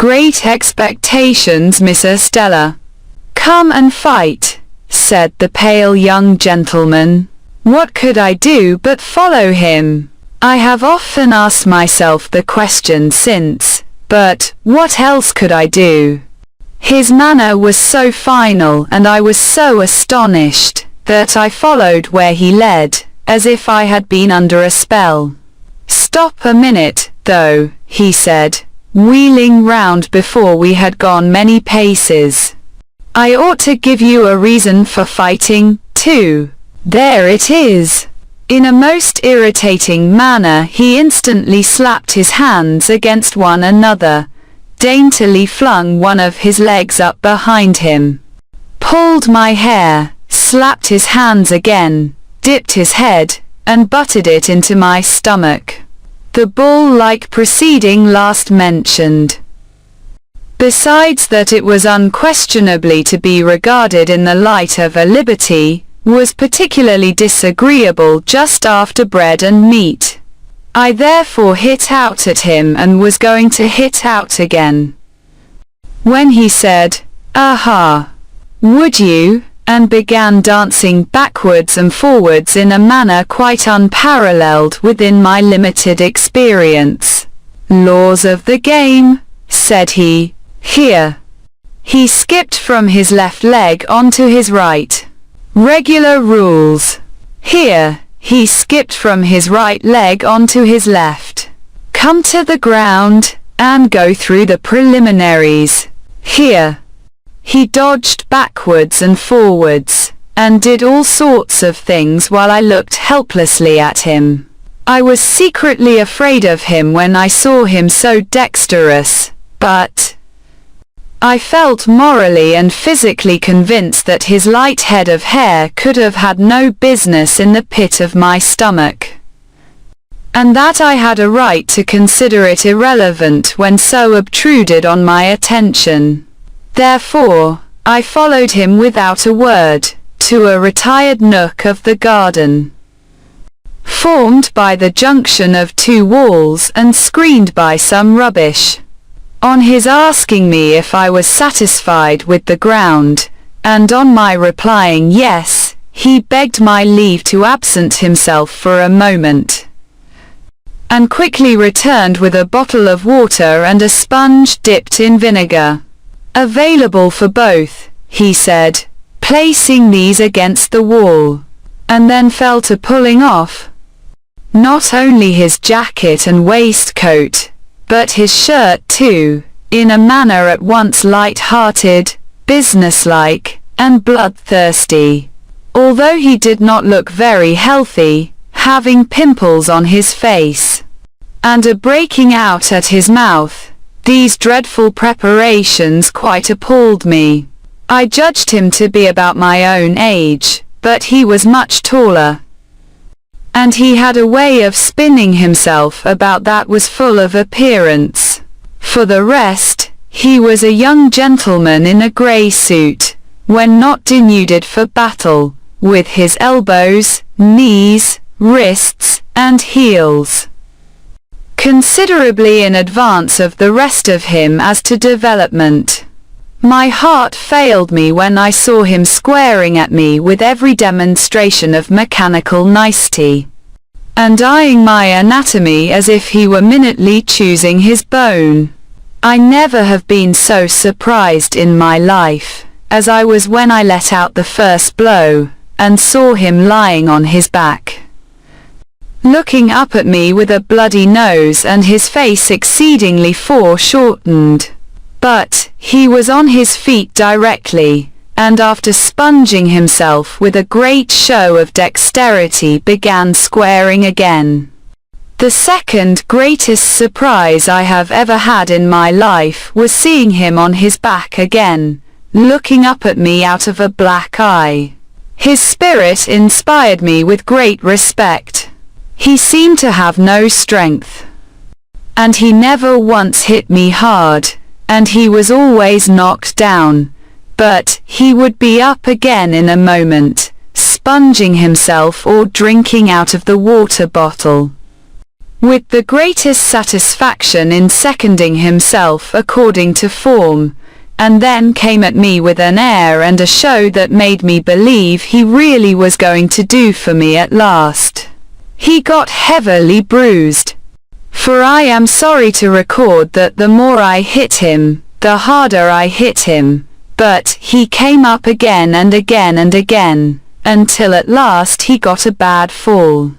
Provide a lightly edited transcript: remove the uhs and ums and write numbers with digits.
great expectations, Miss Istella. Come and fight, said the pale young gentleman. What could I do but follow him? I have often asked myself the question since, but what else could I do? His manner was so final and I was so astonished, that I followed where he led, as if I had been under a spell. Stop a minute, though, he said, wheeling round before we had gone many paces. I ought to give you a reason for fighting, too. There it is. In a most irritating manner he instantly slapped his hands against one another, daintily flung one of his legs up behind him, pulled my hair, slapped his hands again, dipped his head, and butted it into my stomach. The bull-like proceeding last mentioned. Besides that it was unquestionably to be regarded in the light of a liberty, was particularly disagreeable just after bread and meat. I therefore hit out at him and was going to hit out again, when he said, "Aha! Would you?" and began dancing backwards and forwards in a manner quite unparalleled within my limited experience. "Laws of the game," said he. "Here." He skipped from his left leg onto his right. "Regular rules." Here. He skipped from his right leg onto his left. "Come to the ground, and go through the preliminaries." Here. He dodged backwards and forwards, and did all sorts of things while I looked helplessly at him. I was secretly afraid of him when I saw him so dexterous, but I felt morally and physically convinced that his light head of hair could have had no business in the pit of my stomach, and that I had a right to consider it irrelevant when so obtruded on my attention. Therefore, I followed him without a word, to a retired nook of the garden, formed by the junction of two walls and screened by some rubbish. On his asking me if I was satisfied with the ground, and on my replying yes, he begged my leave to absent himself for a moment, and quickly returned with a bottle of water and a sponge dipped in vinegar. "Available for both," he said, placing these against the wall, and then fell to pulling off, not only his jacket and waistcoat, but his shirt too, in a manner at once light-hearted, businesslike, and bloodthirsty, although he did not look very healthy, having pimples on his face, and a breaking out at his mouth. These dreadful preparations quite appalled me. I judged him to be about my own age, but he was much taller, and he had a way of spinning himself about that was full of appearance. For the rest, he was a young gentleman in a grey suit, when not denuded for battle, with his elbows, knees, wrists, and heels considerably in advance of the rest of him as to development. My heart failed me when I saw him squaring at me with every demonstration of mechanical nicety, and eyeing my anatomy as if he were minutely choosing his bone. I never have been so surprised in my life, as I was when I let out the first blow, and saw him lying on his back, looking up at me with a bloody nose and his face exceedingly foreshortened. But he was on his feet directly, and after sponging himself with a great show of dexterity began squaring again. The second greatest surprise I have ever had in my life was seeing him on his back again, looking up at me out of a black eye. His spirit inspired me with great respect. He seemed to have no strength, and he never once hit me hard, and he was always knocked down, but he would be up again in a moment, sponging himself or drinking out of the water bottle. with the greatest satisfaction in seconding himself according to form, and then came at me with an air and a show that made me believe he really was going to do for me at last. He got heavily bruised. For I am sorry to record that the more I hit him, the harder I hit him, but he came up again and again and again, until at last he got a bad fall.